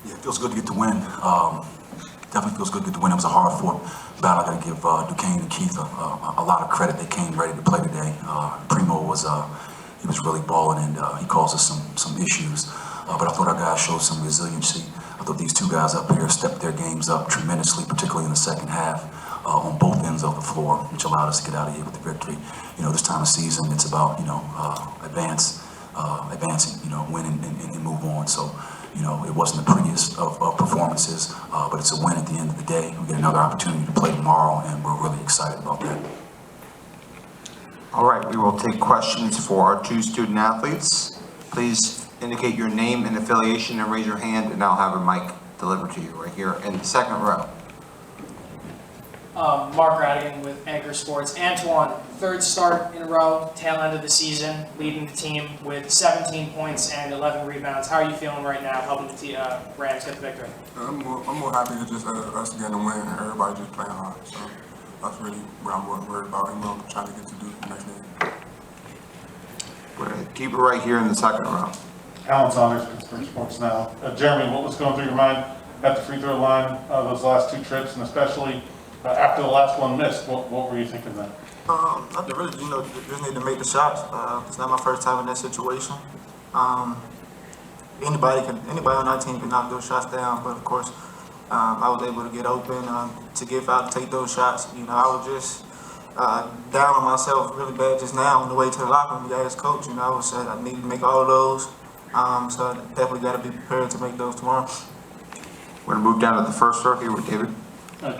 Yeah, it feels good to get the win. Definitely feels good to get the win. It was a hard-fought battle. I got to give Duquene and Keith a lot of credit. They came ready to play today. Primo was he was really balling, and he caused us some issues. But I thought our guys showed some resiliency. I thought these two guys up here stepped their games up tremendously, particularly in the second half, on both ends of the floor, which allowed us to get out of here with the victory. You know, this time of season, it's about, advancing, win and move on. So, it wasn't the prettiest of performances, but it's a win at the end of the day. We get another opportunity to play tomorrow, and we're really excited about that. All right, we will take questions for our two student athletes. Please indicate your name and affiliation and raise your hand, and I'll have a mic delivered to you right here in the second row. Mark Radigan with Anchor Sports. Antwan, third start in a row, tail end of the season, leading the team with 17 points and 11 rebounds. How are you feeling right now, helping the Rams get the victory? I'm more happy to just us getting a win and everybody just playing hard. So that's really what I'm worried about, and I'm trying to get to do the next game. We're going to keep it right here in the second row. Alan Saunders, Pittsburgh Sports Now. Jeremy, what was going through your mind at the free throw line those last two trips, and especially after the last one missed? What were you thinking then? Nothing really. Just need to make the shots. It's not my first time in that situation. Anybody on our team can knock those shots down, but of course, I was able to get open to get out, to take those shots. I was just down on myself really bad just now on the way to the locker room. As coach, I need to make all of those. So I definitely got to be prepared to make those tomorrow. We're going to move down to the first row here with David.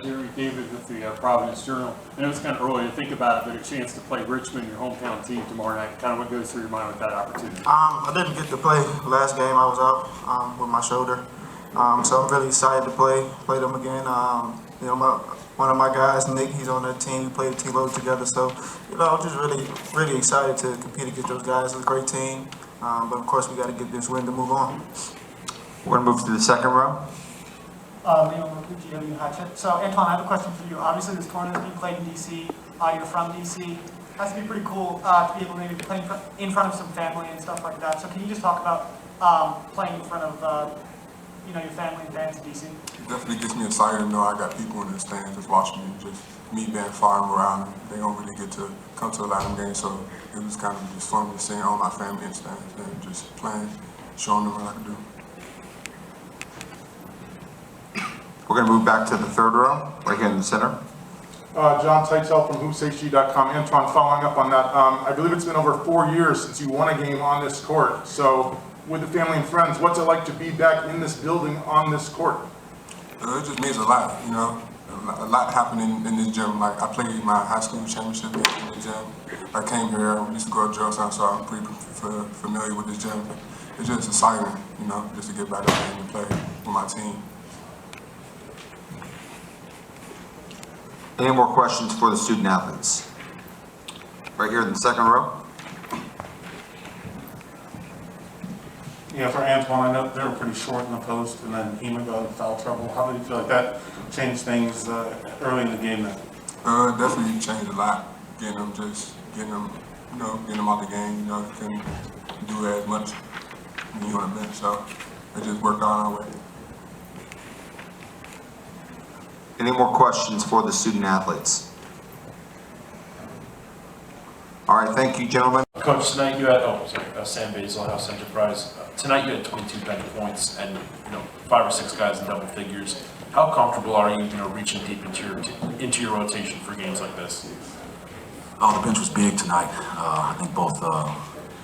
Jerry David with the Providence Journal. I know it's kind of early to think about it, but a chance to play Richmond, your hometown team, tomorrow night. Kind of what goes through your mind with that opportunity? I didn't get to play last game. I was out with my shoulder. So I'm really excited to play them again. One of my guys, Nick, he's on that team. We played T-Load together. So, I'm just really excited to compete against those guys. It's a great team. But of course, we got to get this win to move on. We're going to move to the second row. So, Antwan, I have a question for you. Obviously, this tournament is being played in D.C. You're from D.C. It has to be pretty cool to be able to maybe play in front of some family and stuff like that. So, can you just talk about playing in front of your family and fans in D.C.? It definitely gets me excited to know I got people in the stands just watching me. Just me being far and around, they don't really get to come to a lot of games, so it was kind of just fun to see all my family in stands and just playing, showing them what I can do. We're going to move back to the third row, right here in the center. John Teitel from HoopsHD.com. Antwan, following up on that, I believe it's been over 4 years since you won a game on this court. So, with the family and friends, what's it like to be back in this building on this court? It just means a lot, a lot happened in this gym. Like, I played my high school championship game in the gym. I came here, I used to go to Georgetown, so I'm pretty familiar with this gym. It's just exciting, just to get back out there and play with my team. Any more questions for the student athletes? Right here in the second row. Yeah, for Antwan, I know they were pretty short in the post, and then Hema got in foul trouble. How did you feel like that changed things early in the game then? It definitely changed a lot. Getting them out the game. Couldn't do as much when you on the bench, so it just worked out our way. Any more questions for the student athletes? All right, thank you, gentlemen. Coach, tonight you had, Sam Basil, House Enterprise. Tonight you had 22 bench points and, 5 or 6 guys in double figures. How comfortable are you, reaching deep into your rotation for games like this? Oh, the bench was big tonight. I think both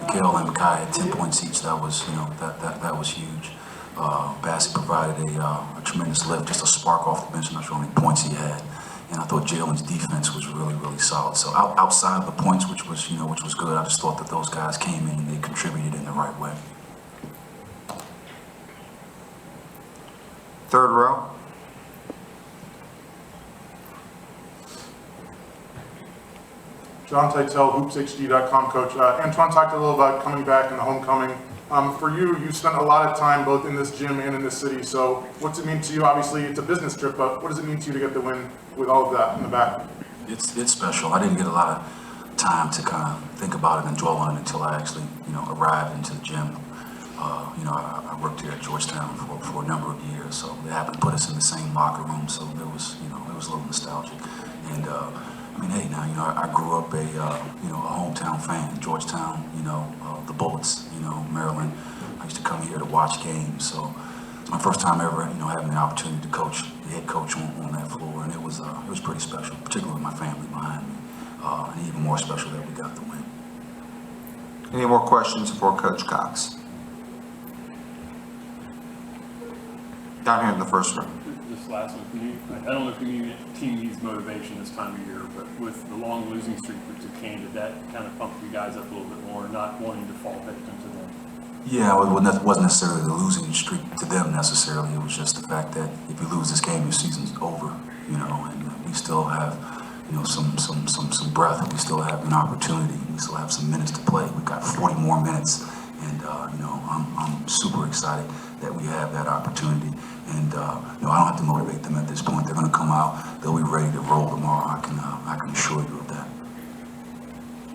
Mikhail and Makai had 10 points each. That was, that was huge. Bassett provided a tremendous lift, just a spark off the bench. I'm not sure how many points he had. And I thought Jalen's defense was really, really solid. So outside of the points, which was good, I just thought that those guys came in and they contributed in the right way. Third row. John Teitel, HoopsHD.com, Coach. Antwan talked a little about coming back and the homecoming. For you spent a lot of time both in this gym and in this city, so what's it mean to you? Obviously, it's a business trip, but what does it mean to you to get the win with all of that in the back? It's special. I didn't get a lot of time to kind of think about it and dwell on it until I actually, arrived into the gym. I worked here at Georgetown for a number of years, so they happened to put us in the same locker room, so it was a little nostalgic. And hey, now I grew up a hometown fan, Georgetown, the Bullets, Maryland. I used to come here to watch games, so it's my first time ever, having the opportunity to coach, the head coach on that floor, and it was pretty special, particularly with my family behind me, and even more special that we got the win. Any more questions for Coach Cox? Down here in the first row. This last one, I don't know if your team needs motivation this time of year, but with the long losing streak with Duquesne, did that kind of pump you guys up a little bit more, not wanting to fall victim to them? Yeah, it wasn't necessarily the losing streak to them necessarily. It was just the fact that if you lose this game, your season's over, and we still have, some breath. We still have an opportunity. We still have some minutes to play. We've got 40 more minutes, and I'm super excited that we have that opportunity. And I don't have to motivate them at this point. They're going to come out. They'll be ready to roll tomorrow. I can assure you of that.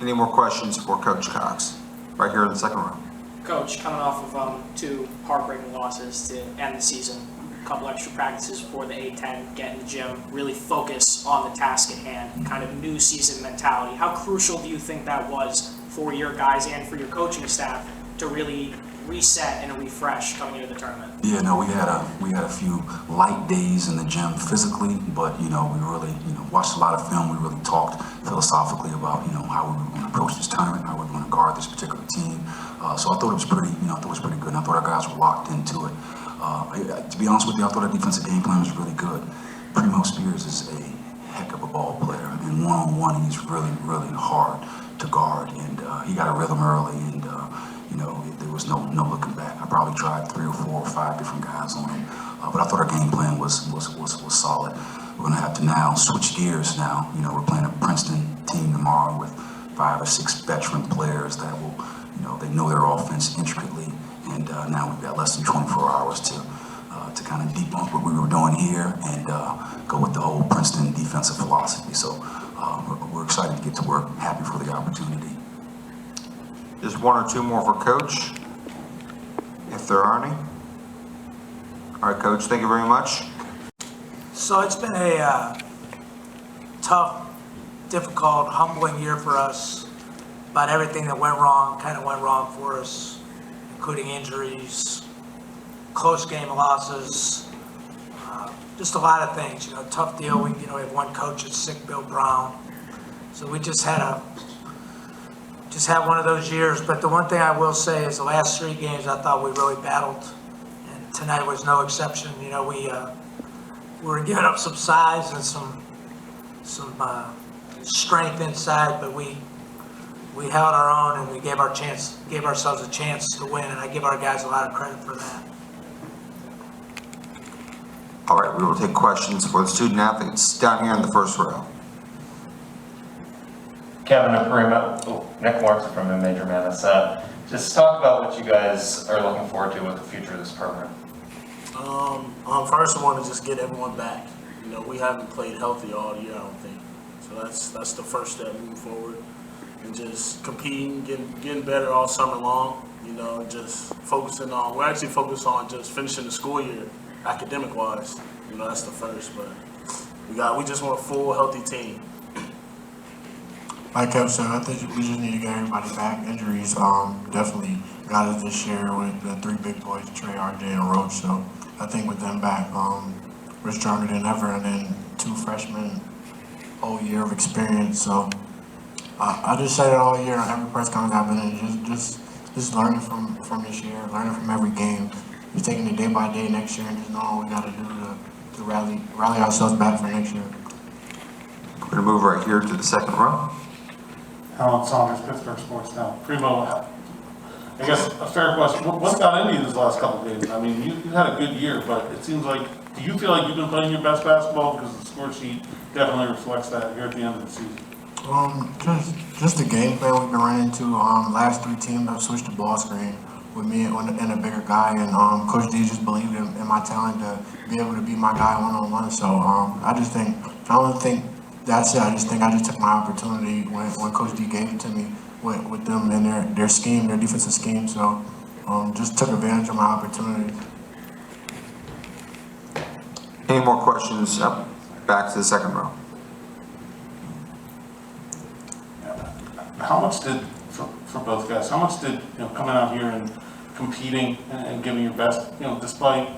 Any more questions for Coach Cox? Right here in the second row. Coach, coming off of 2 heartbreaking losses to end the season, a couple extra practices before the A-10, get in the gym, really focus on the task at hand, kind of new season mentality. How crucial do you think that was for your guys and for your coaching staff to really reset and refresh coming into the tournament? Yeah, no, we had a few light days in the gym physically, but we really watched a lot of film. We really talked philosophically about how we were going to approach this tournament, how we were going to guard this particular team. So I thought it was pretty good. And I thought our guys were locked into it. To be honest with you, I thought our defensive game plan was really good. Primo Spears is a heck of a ball player, and one-on-one he's really, really hard to guard. And he got a rhythm early, and there was no looking back. I probably tried 3 or 4 or 5 different guys on him, but I thought our game plan was solid. We're going to have to now switch gears. Now, we're playing a Princeton team tomorrow with 5 or 6 veteran players that will, they know their offense intricately, and now we've got less than 24 hours to kind of debunk what we were doing here and go with the whole Princeton defensive philosophy. So we're excited to get to work. Happy for the opportunity. Just 1 or 2 more for Coach, if there are any. All right, Coach, thank you very much. So it's been a tough, difficult, humbling year for us. About everything that went wrong for us, including injuries, close game losses, just a lot of things. Tough deal. We have one coach that's sick, Bill Brown. So we just had one of those years. But the one thing I will say is the last 3 games I thought we really battled, and tonight was no exception. We were giving up some size and some strength inside, but we held our own and we gave ourselves a chance to win, and I give our guys a lot of credit for that. All right, we will take questions for the student athletes down here in the first row. Kevin Primo, Nick Morrison from Major Madness. Just talk about what you guys are looking forward to with the future of this program. First I want to just get everyone back. We haven't played healthy all year, I don't think. So that's the first step moving forward. And just competing, getting better all summer long, just we're actually focused on just finishing the school year academic-wise. That's the first, but we just want a full, healthy team. Like Kev said, I think we just need to get everybody back. Injuries definitely got us this year with the 3 big boys, Trey, RJ, and Roach. So I think with them back, we're stronger than ever. And then 2 freshmen, whole year of experience. So I just say it all year, every press conference I've been in, just learning from this year, learning from every game, just taking it day by day next year, and just knowing what we got to do to rally ourselves back for next year. We're going to move right here to the second row. Alan Saunders, Pittsburgh Sports Now. Primo, I guess a fair question. What's got into you this last couple of games? I mean, you had a good year, but it seems like, do you feel like you've been playing your best basketball? Because the score sheet definitely reflects that here at the end of the season. Just the game plan we've been running into. Last 3 teams have switched the ball screen with me and a bigger guy, and Coach D just believed in my talent to be able to be my guy one-on-one. So I don't think that's it. I just took my opportunity when Coach D gave it to me with them and their scheme, their defensive scheme. So just took advantage of my opportunity. Any more questions? Back to the second row. How much did, for both guys, how much did, coming out here and competing and giving your best, despite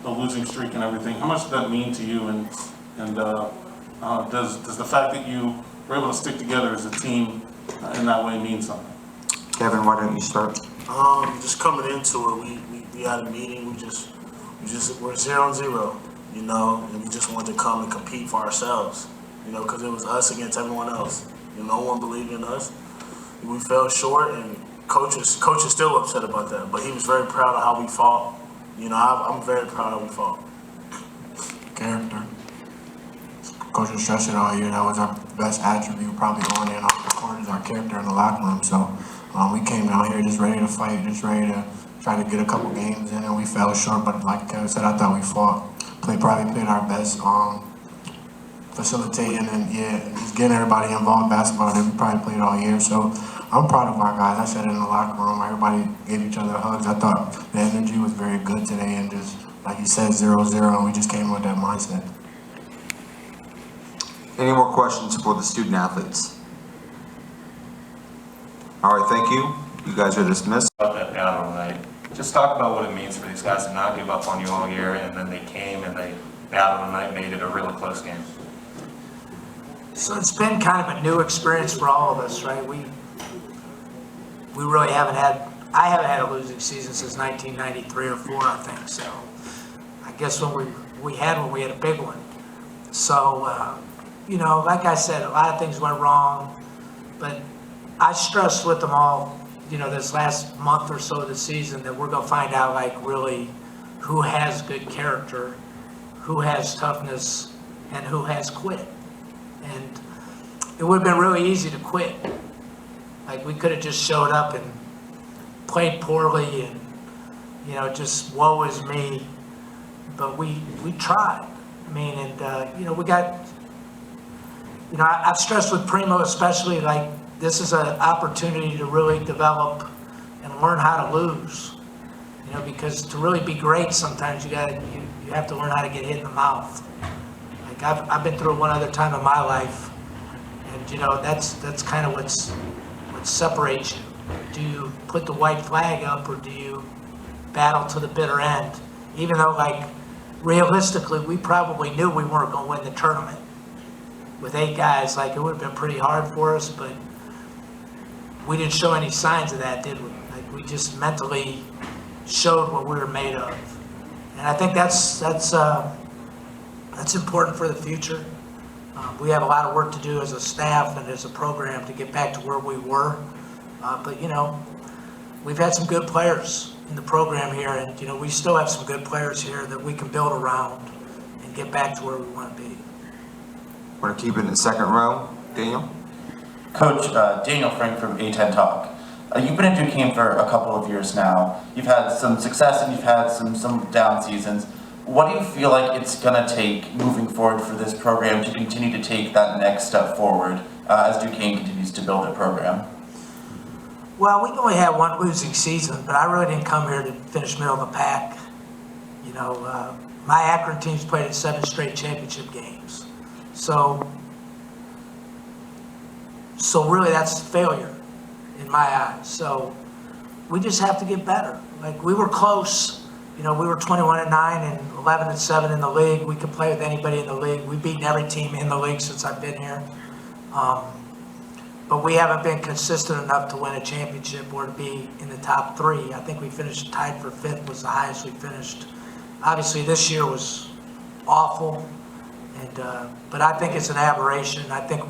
the losing streak and everything, how much did that mean to you? And does the fact that you were able to stick together as a team in that way mean something? Kevin, why don't you start? Just coming into it, we had a meeting. We're 0-0, and we just wanted to come and compete for ourselves, because it was us against everyone else. No one believed in us. We fell short, and coach is still upset about that. But he was very proud of how we fought. I'm very proud of how we fought. Character. Coach was stressing all year. That was our best attribute, probably on and off the court, is our character in the locker room. So we came out here just ready to fight, just ready to try to get a couple games in, and we fell short. But like Kevin said, I thought we fought. Probably played our best, facilitating and just getting everybody involved in basketball that we probably played all year. So I'm proud of our guys. I said it in the locker room. Everybody gave each other hugs. I thought the energy was very good today, and just like you said, 0-0, and we just came with that mindset. Any more questions for the student athletes? All right, thank you. You guys are dismissed. About that battle tonight. Just talk about what it means for these guys to not give up on you all year, and then they came and they battled tonight, made it a really close game. So it's been kind of a new experience for all of us, right? We really I haven't had a losing season since 1993 or 4, I think. So I guess when we had one, we had a big one. So, like I said, a lot of things went wrong, but I stressed with them all, this last month or so of the season, that we're going to find out, really who has good character, who has toughness, and who has quit. And it would have been really easy to quit. We could have just showed up and played poorly and, just woe is me. But we tried. We got, I've stressed with Primo especially, this is an opportunity to really develop and learn how to lose. Because to really be great, sometimes you have to learn how to get hit in the mouth. I've been through it one other time in my life, and that's kind of what separates you. Do you put the white flag up, or do you battle to the bitter end? Even though, realistically, we probably knew we weren't going to win the tournament. With 8 guys, it would have been pretty hard for us, but we didn't show any signs of that, did we? We just mentally showed what we were made of, and I think that's important for the future. We have a lot of work to do as a staff and as a program to get back to where we were. But we've had some good players in the program here, and we still have some good players here that we can build around and get back to where we want to be. Want to keep it in the second row, Daniel? Coach, Daniel Frank from A10 Talk. You've been in Duquesne for a couple of years now. You've had some success and you've had some down seasons. What do you feel like it's going to take moving forward for this program to continue to take that next step forward as Duquesne continues to build a program? Well, we only had one losing season, but I really didn't come here to finish middle of the pack. My Akron team's played in 7 straight championship games. So really that's failure in my eyes. So we just have to get better. We were close. We were 21-9 and 11-7 in the league. We could play with anybody in the league. We've beaten every team in the league since I've been here. But we haven't been consistent enough to win a championship or to be in the top 3. I think we finished tied for 5th was the highest we finished. Obviously this year was awful, but I think it's an aberration. I think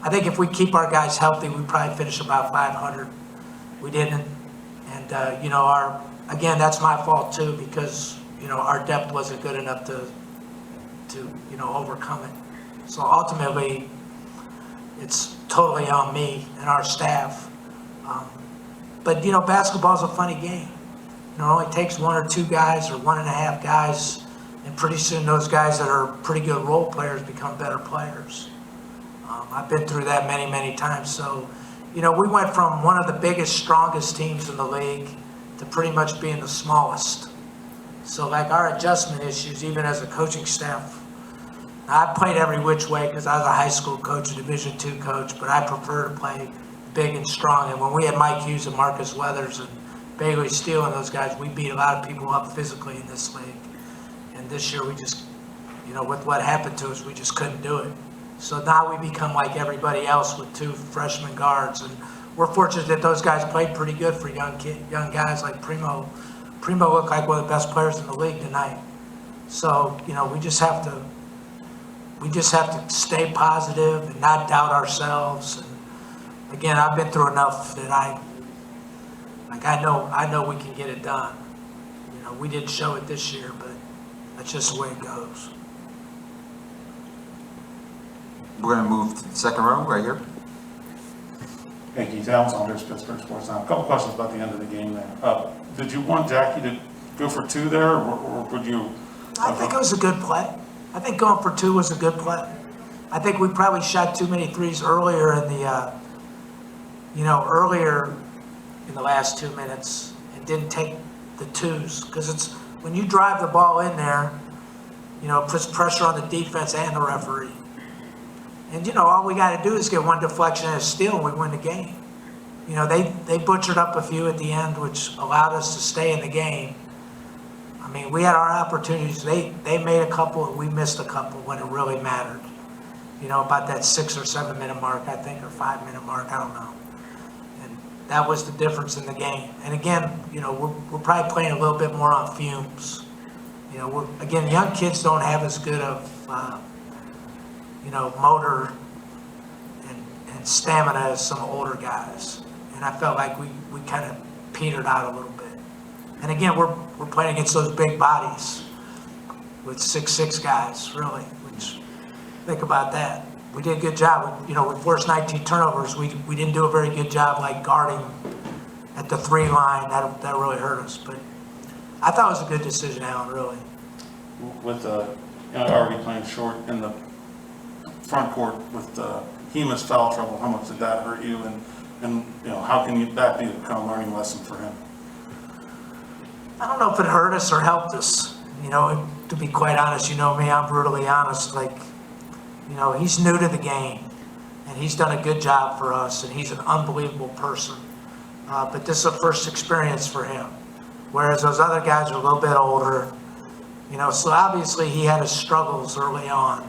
I think if we keep our guys healthy, we probably finish about 500. We didn't, and again, that's my fault too, because our depth wasn't good enough to overcome it. So ultimately, it's totally on me and our staff. But basketball's a funny game. It only takes 1 or 2 guys or 1.5 guys, and pretty soon those guys that are pretty good role players become better players. I've been through that many, many times. So, we went from one of the biggest, strongest teams in the league to pretty much being the smallest. So like our adjustment issues, even as a coaching staff, I played every which way because I was a high school coach, a Division II coach, but I prefer to play big and strong. And when we had Mike Hughes and Marcus Weathers and Bailey Steele and those guys, we beat a lot of people up physically in this league. And this year we just, with what happened to us, we just couldn't do it. So now we become like everybody else with 2 freshman guards. And we're fortunate that those guys played pretty good for young guys like Primo. Primo looked like one of the best players in the league tonight. So, we just have to stay positive and not doubt ourselves. And again, I've been through enough that I know we can get it done. We didn't show it this year, but that's just the way it goes. We're going to move to the second row right here. Hey, Keith, Alan Saunders, Pittsburgh Sports Now. A couple questions about the end of the game there. Did you want Jackie to go for 2 there, or would you? I think it was a good play. I think going for 2 was a good play. I think we probably shot too many threes earlier in the, earlier in the last 2 minutes and didn't take the 2s. Because it's, when you drive the ball in there, it puts pressure on the defense and the referee. And, all we got to do is get one deflection and a steal and we win the game. They butchered up a few at the end, which allowed us to stay in the game. I mean, we had our opportunities. They made a couple and we missed a couple when it really mattered. About that 6 or 7 minute mark, I think, or 5 minute mark, I don't know. And that was the difference in the game. And again, we're probably playing a little bit more on fumes. Again, young kids don't have as good of, motor and stamina as some older guys. And I felt like we kind of petered out a little bit. And again, we're playing against those big bodies with 6'6" guys, really, which, think about that. We did a good job. We forced 19 turnovers. We didn't do a very good job like guarding at the 3 line. That really hurt us. But I thought it was a good decision, Alan, really. With already playing short in the front court with Hima's foul trouble, how much did that hurt you? And how can that become a learning lesson for him? I don't know if it hurt us or helped us. To be quite honest, me, I'm brutally honest. He's new to the game, and he's done a good job for us, and he's an unbelievable person. But this is a first experience for him, whereas those other guys are a little bit older. So obviously he had his struggles early on,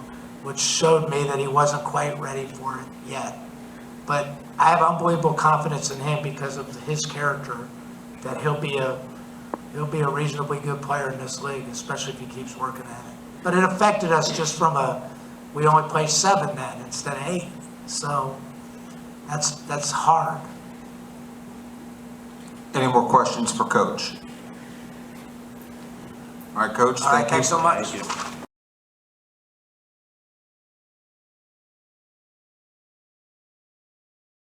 which showed me that he wasn't quite ready for it yet. But I have unbelievable confidence in him because of his character, that he'll be a reasonably good player in this league, especially if he keeps working at it. But it affected us just from we only played 7 then instead of 8. So that's hard. Any more questions for Coach? All right, Coach, All right, thank you. thanks so much. Thank you.